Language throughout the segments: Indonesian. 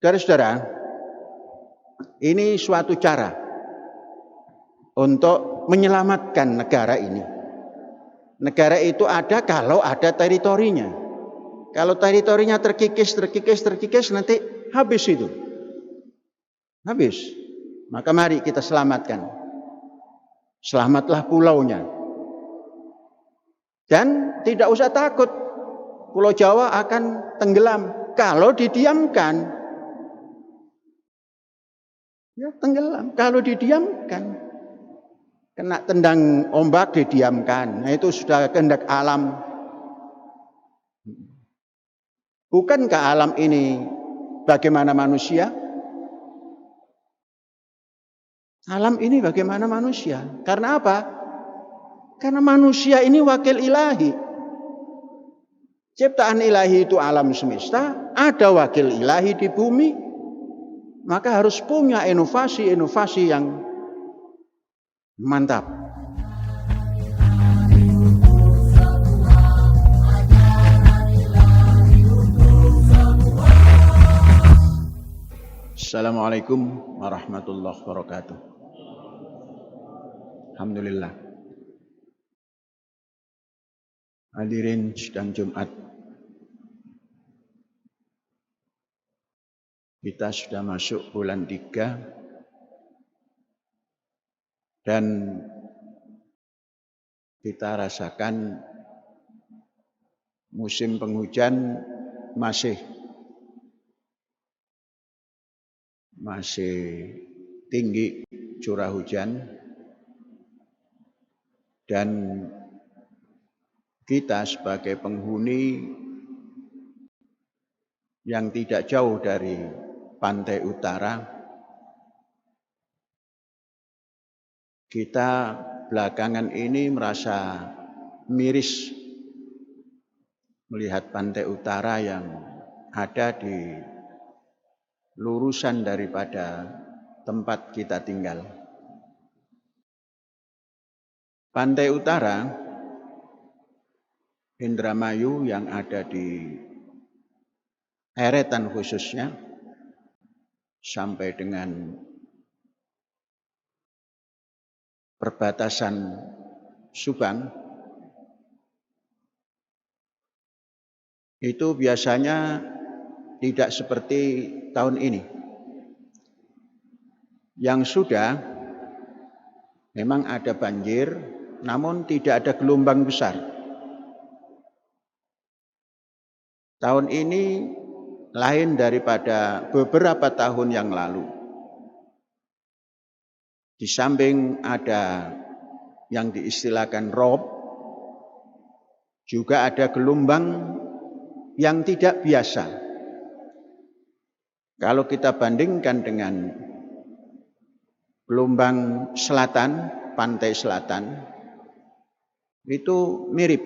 Saudara-saudara, ini suatu cara untuk menyelamatkan negara ini. Negara itu ada kalau ada teritorinya. Kalau teritorinya terkikis, nanti habis itu. Habis. Maka mari kita selamatkan. Selamatlah pulaunya. Dan tidak usah takut. Pulau Jawa akan tenggelam kalau didiamkan. Ya, tenggelam kalau didiamkan. Kena tendang ombak didiamkan. Nah, itu sudah kehendak alam. Bukankah alam ini bagaimana manusia? Alam ini bagaimana manusia? Karena apa? Karena manusia ini wakil ilahi. Ciptaan ilahi itu alam semesta, ada wakil ilahi di bumi. Maka harus punya inovasi-inovasi yang mantap. Assalamualaikum warahmatullahi wabarakatuh. Alhamdulillah. Hadirin sidang Jumat. Kita sudah masuk bulan 3 dan kita rasakan musim penghujan masih tinggi curah hujan, dan kita sebagai penghuni yang tidak jauh dari pantai utara, kita belakangan ini merasa miris melihat pantai utara yang ada di lurusan daripada tempat kita tinggal. Pantai utara Indramayu yang ada di Eretan khususnya sampai dengan perbatasan Subang itu biasanya tidak seperti tahun ini. Yang sudah memang ada banjir, namun tidak ada gelombang besar. Tahun ini lain daripada beberapa tahun yang lalu. Di samping ada yang diistilahkan rob, juga ada gelombang yang tidak biasa. Kalau kita bandingkan dengan gelombang selatan, pantai selatan, itu mirip.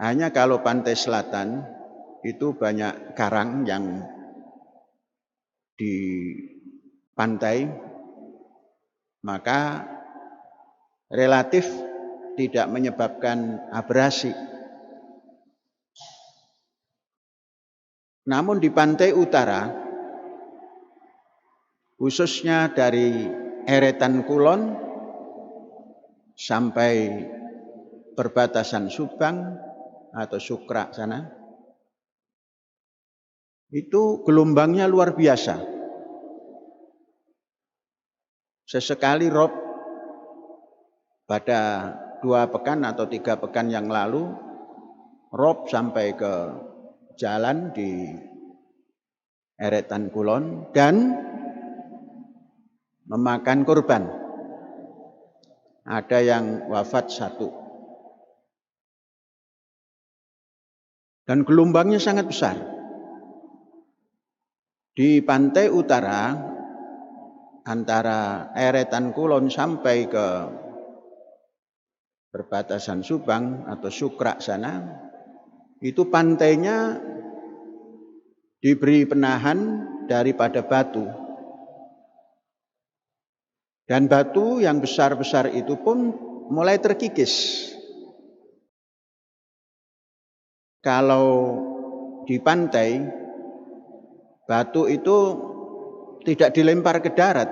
Hanya kalau pantai selatan itu banyak karang yang di pantai, maka relatif tidak menyebabkan abrasi. Namun di pantai utara, khususnya dari Eretan Kulon sampai perbatasan Subang atau Sukra sana, itu gelombangnya luar biasa. Sesekali rob pada 2 pekan atau 3 pekan yang lalu, rob sampai ke jalan di Eretan Kulon dan memakan korban. Ada yang wafat 1. Dan gelombangnya sangat besar. Di pantai utara antara Eretan Kulon sampai ke perbatasan Subang atau Sukra sana, itu pantainya diberi penahan daripada batu. Dan batu yang besar-besar itu pun mulai terkikis. Kalau di pantai batu itu tidak dilempar ke darat,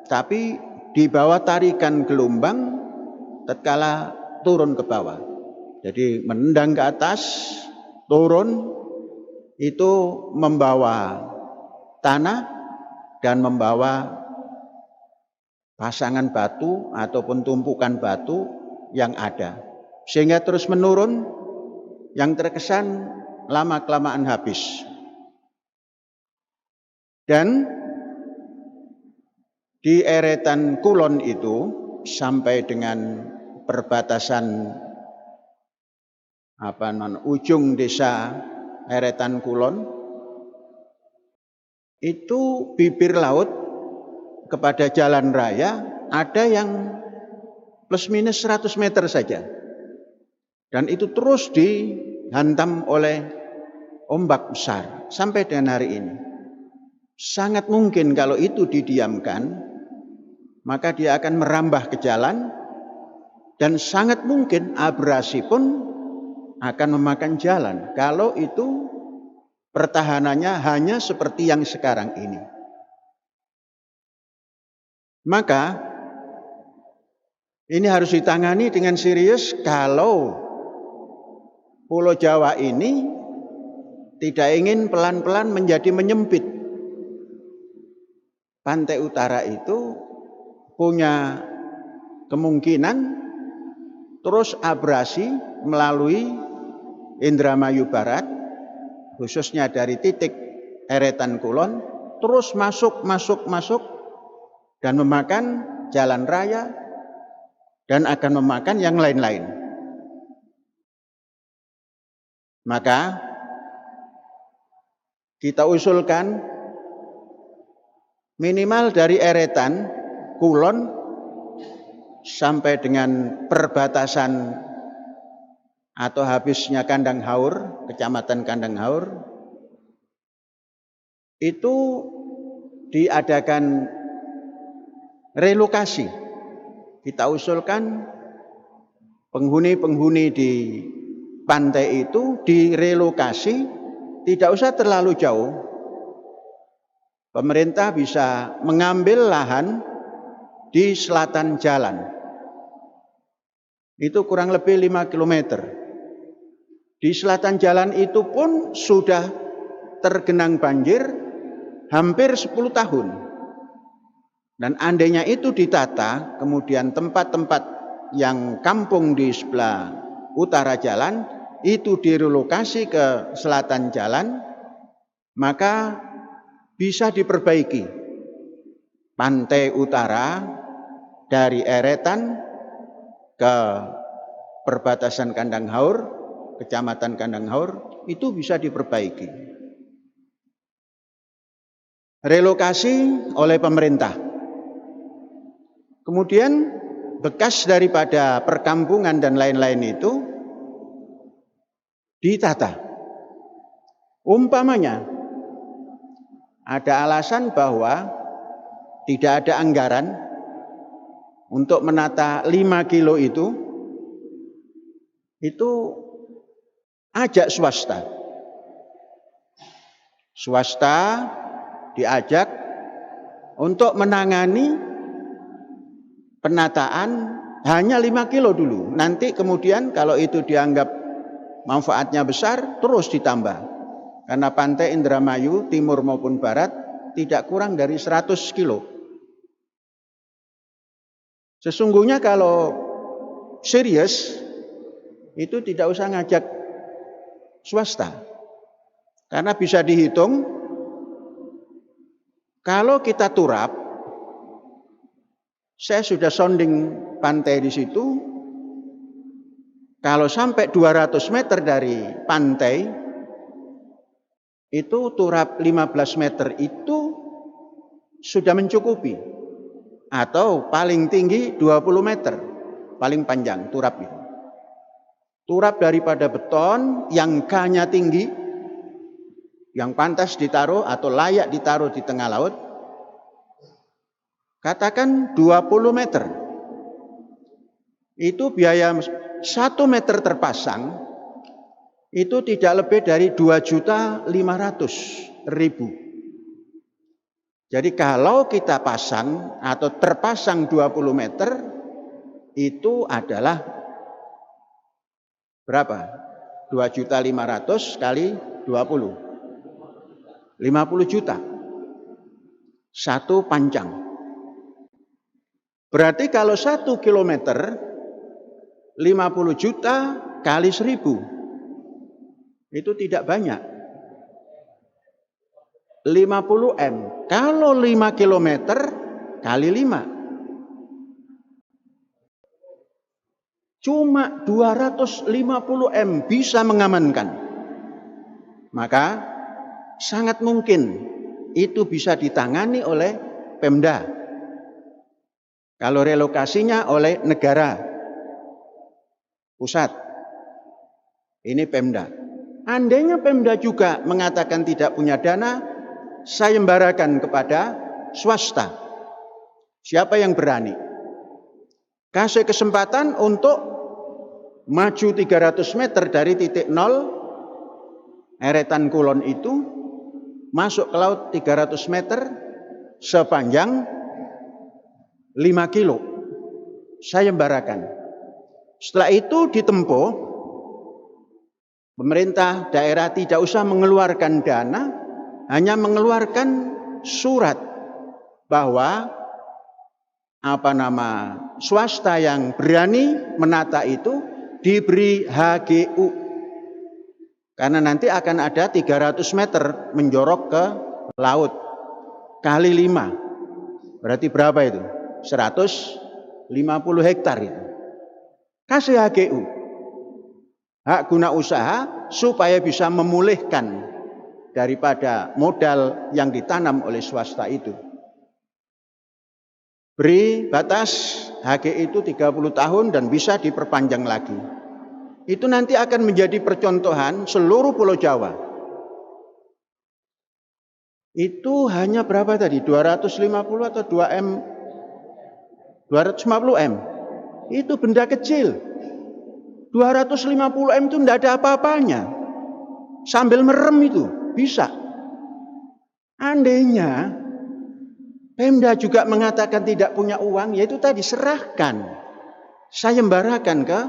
tapi di bawah tarikan gelombang tatkala turun ke bawah. Jadi menendang ke atas, turun, itu membawa tanah dan membawa pasangan batu ataupun tumpukan batu yang ada. Sehingga terus menurun, yang terkesan lama-kelamaan habis. Dan di eretan Kulon itu sampai dengan perbatasan ujung desa eretan Kulon itu bibir laut kepada jalan raya ada yang plus minus 100 meter saja. Dan itu terus dihantam oleh ombak besar sampai dengan hari ini. Sangat mungkin kalau itu didiamkan, maka dia akan merambah ke jalan, dan sangat mungkin abrasi pun akan memakan jalan kalau itu pertahanannya hanya seperti yang sekarang ini. Maka ini harus ditangani dengan serius kalau Pulau Jawa ini tidak ingin pelan-pelan menjadi menyempit. Pantai utara itu punya kemungkinan terus abrasi melalui Indramayu Barat, khususnya dari titik eretan Kulon, terus masuk dan memakan jalan raya dan akan memakan yang lain-lain. Maka kita usulkan minimal dari eretan Kulon sampai dengan perbatasan atau habisnya Kandang Haur, Kecamatan Kandang Haur, itu diadakan relokasi. Kita usulkan penghuni-penghuni di pantai itu direlokasi, tidak usah terlalu jauh. Pemerintah bisa mengambil lahan di selatan jalan. Itu kurang lebih 5 km. Di selatan jalan itu pun sudah tergenang banjir hampir 10 tahun. Dan andainya itu ditata, kemudian tempat-tempat yang kampung di sebelah utara jalan itu direlokasi ke selatan jalan, maka bisa diperbaiki pantai utara dari eretan ke perbatasan Kandang Haur, Kecamatan Kandang Haur, itu bisa diperbaiki. Relokasi oleh pemerintah. Kemudian bekas daripada perkampungan dan lain-lain itu ditata. Umpamanya ada alasan bahwa tidak ada anggaran untuk menata 5 kilo itu ajak swasta. Swasta diajak untuk menangani penataan hanya 5 kilo dulu. Nanti kemudian kalau itu dianggap manfaatnya besar, terus ditambah. Karena pantai Indramayu, timur maupun barat, tidak kurang dari 100 kilo. Sesungguhnya kalau serius, itu tidak usah ngajak swasta. Karena bisa dihitung, kalau kita turap, saya sudah sounding pantai di situ, kalau sampai 200 meter dari pantai, itu turap 15 meter itu sudah mencukupi. Atau paling tinggi 20 meter, paling panjang turap itu. Turap daripada beton yang K-nya tinggi, yang pantas ditaruh atau layak ditaruh di tengah laut, katakan 20 meter. Itu biaya 1 meter terpasang, itu tidak lebih dari 2.500.000 Jadi kalau kita pasang atau terpasang 20 meter itu adalah berapa? 2.500.000 kali 20. 50 juta. Satu panjang. Berarti kalau 1 kilometer 50 juta kali 1.000. Itu tidak banyak. 50 M. Kalau 5 kilometer kali 5. Cuma 250 M bisa mengamankan. Maka sangat mungkin itu bisa ditangani oleh Pemda. Kalau relokasinya oleh negara pusat. Ini Pemda. Andainya Pemda juga mengatakan tidak punya dana, saya sayembarakan kepada swasta. Siapa yang berani? Kasih kesempatan untuk maju 300 meter dari titik nol Eretan Kulon itu, masuk ke laut 300 meter sepanjang 5 kilo. Saya sayembarakan. Setelah itu ditempuh, pemerintah daerah tidak usah mengeluarkan dana, hanya mengeluarkan surat bahwa swasta yang berani menata itu diberi HGU. Karena nanti akan ada 300 meter menjorok ke laut. Kali 5. Berarti berapa itu? 150 hektar itu. Kasih HGU. Hak guna usaha supaya bisa memulihkan daripada modal yang ditanam oleh swasta itu. Beri batas HGI itu 30 tahun dan bisa diperpanjang lagi. Itu nanti akan menjadi percontohan seluruh Pulau Jawa. Itu hanya berapa tadi? 250 atau 2M? 250 M. Itu benda kecil. 250 M itu tidak ada apa-apanya. Sambil merem itu bisa. Andainya Pemda juga mengatakan tidak punya uang, yaitu tadi serahkan, sayembarakan ke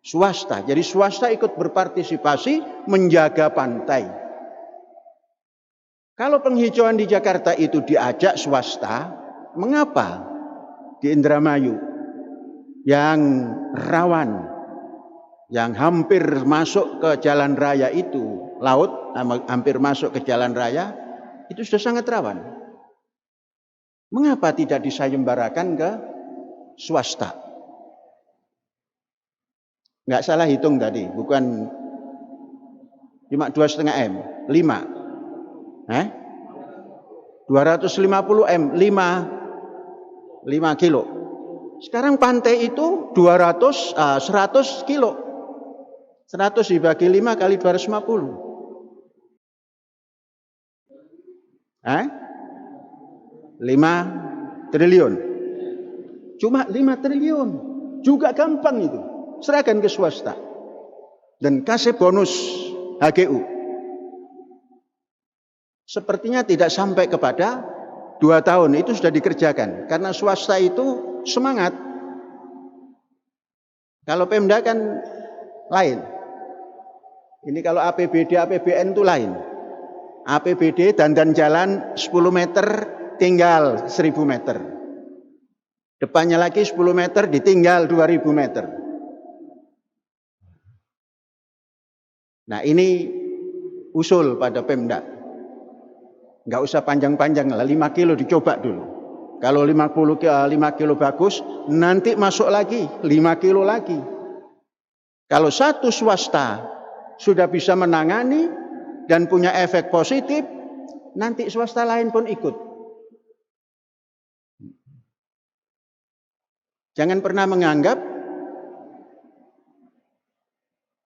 swasta. Jadi swasta ikut berpartisipasi menjaga pantai. Kalau penghijauan di Jakarta itu diajak swasta, mengapa di Indramayu yang rawan, yang hampir masuk ke jalan raya itu, laut hampir masuk ke jalan raya, itu sudah sangat rawan. Mengapa tidak disayembarakan ke swasta? Nggak salah hitung tadi, bukan cuma 2,5 M, 5. 250 M, 5 kilo. Sekarang pantai itu 100 kilo. 100 dibagi 5 kali 250. 5 triliun. Cuma 5 triliun. Juga gampang itu. Serahkan ke swasta. Dan kasih bonus HGU. Sepertinya tidak sampai kepada 2 tahun. Itu sudah dikerjakan. Karena swasta itu semangat. Kalau Pemda kan lain. Ini kalau APBD, APBN itu lain. APBD dandan jalan 10 meter tinggal 1.000 meter. Depannya lagi 10 meter ditinggal 2.000 meter. Nah ini usul pada Pemda. Nggak usah panjang-panjang lah, 5 kilo dicoba dulu. Kalau 5 kilo bagus, nanti masuk lagi 5 kilo lagi. Kalau satu swasta sudah bisa menangani dan punya efek positif, nanti swasta lain pun ikut. Jangan pernah menganggap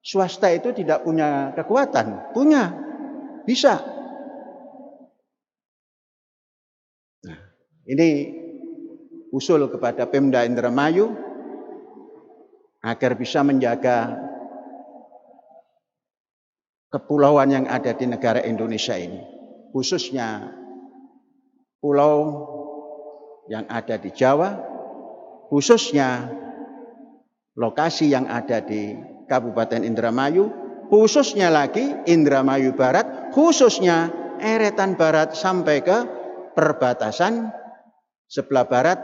swasta itu tidak punya kekuatan. Punya, bisa. Nah, ini usul kepada Pemda Indramayu agar bisa menjaga kepulauan yang ada di negara Indonesia ini, khususnya pulau yang ada di Jawa, khususnya lokasi yang ada di Kabupaten Indramayu, khususnya lagi Indramayu Barat, khususnya eretan barat sampai ke perbatasan sebelah barat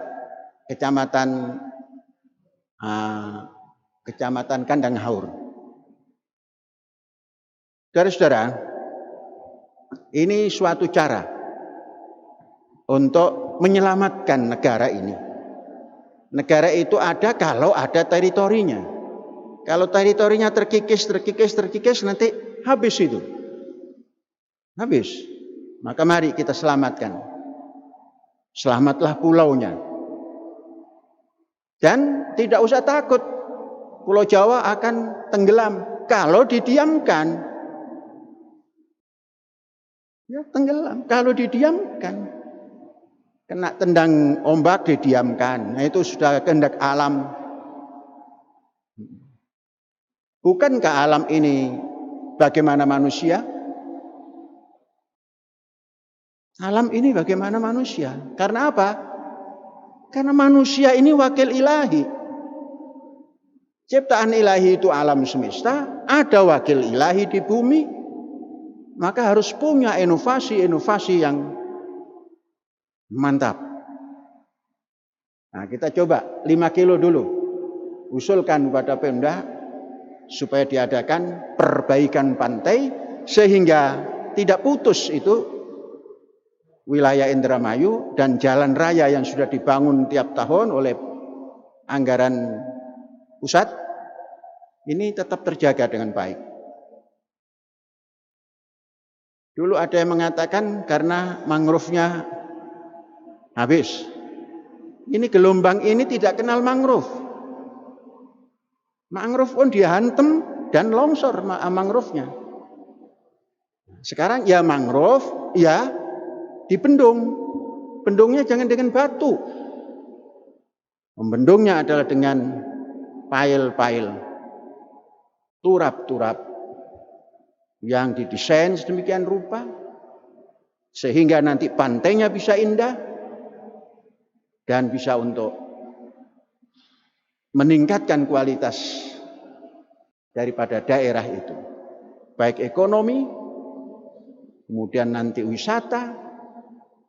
Kecamatan Kandang Haur. Saudara-saudara, ini suatu cara untuk menyelamatkan negara ini. Negara itu ada kalau ada teritorinya. Kalau teritorinya terkikis, nanti habis itu. Habis. Maka mari kita selamatkan. Selamatlah pulaunya. Dan tidak usah takut. Pulau Jawa akan tenggelam kalau didiamkan. Ya, tenggelam kalau didiamkan. Kena tendang ombak didiamkan. Nah, itu sudah kehendak alam. Bukankah alam ini bagaimana manusia? Alam ini bagaimana manusia? Karena apa? Karena manusia ini wakil ilahi. Ciptaan ilahi itu alam semesta, ada wakil ilahi di bumi. Maka harus punya inovasi-inovasi yang mantap. Nah, kita coba 5 kilo dulu. Usulkan kepada Pemda supaya diadakan perbaikan pantai sehingga tidak putus itu wilayah Indramayu, dan jalan raya yang sudah dibangun tiap tahun oleh anggaran pusat ini tetap terjaga dengan baik. Dulu ada yang mengatakan karena mangrove-nya habis. Ini gelombang ini tidak kenal mangrove. Mangrove pun dihantam dan longsor mangrove-nya. Sekarang ya mangrove, ya dibendung. Bendungnya jangan dengan batu. Membendungnya adalah dengan pail-pail, turap-turap yang didesain sedemikian rupa sehingga nanti pantainya bisa indah dan bisa untuk meningkatkan kualitas daripada daerah itu, baik ekonomi, kemudian nanti wisata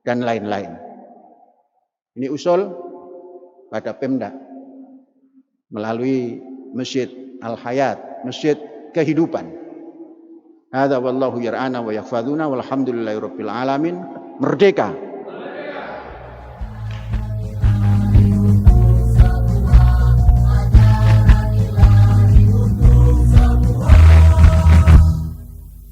dan lain-lain. Ini usul pada Pemda melalui Masjid Al-Hayat, Masjid Kehidupan. Hadza wallahu yar'ana wa yahfadzuna walhamdulillahirabbil alamin. Merdeka.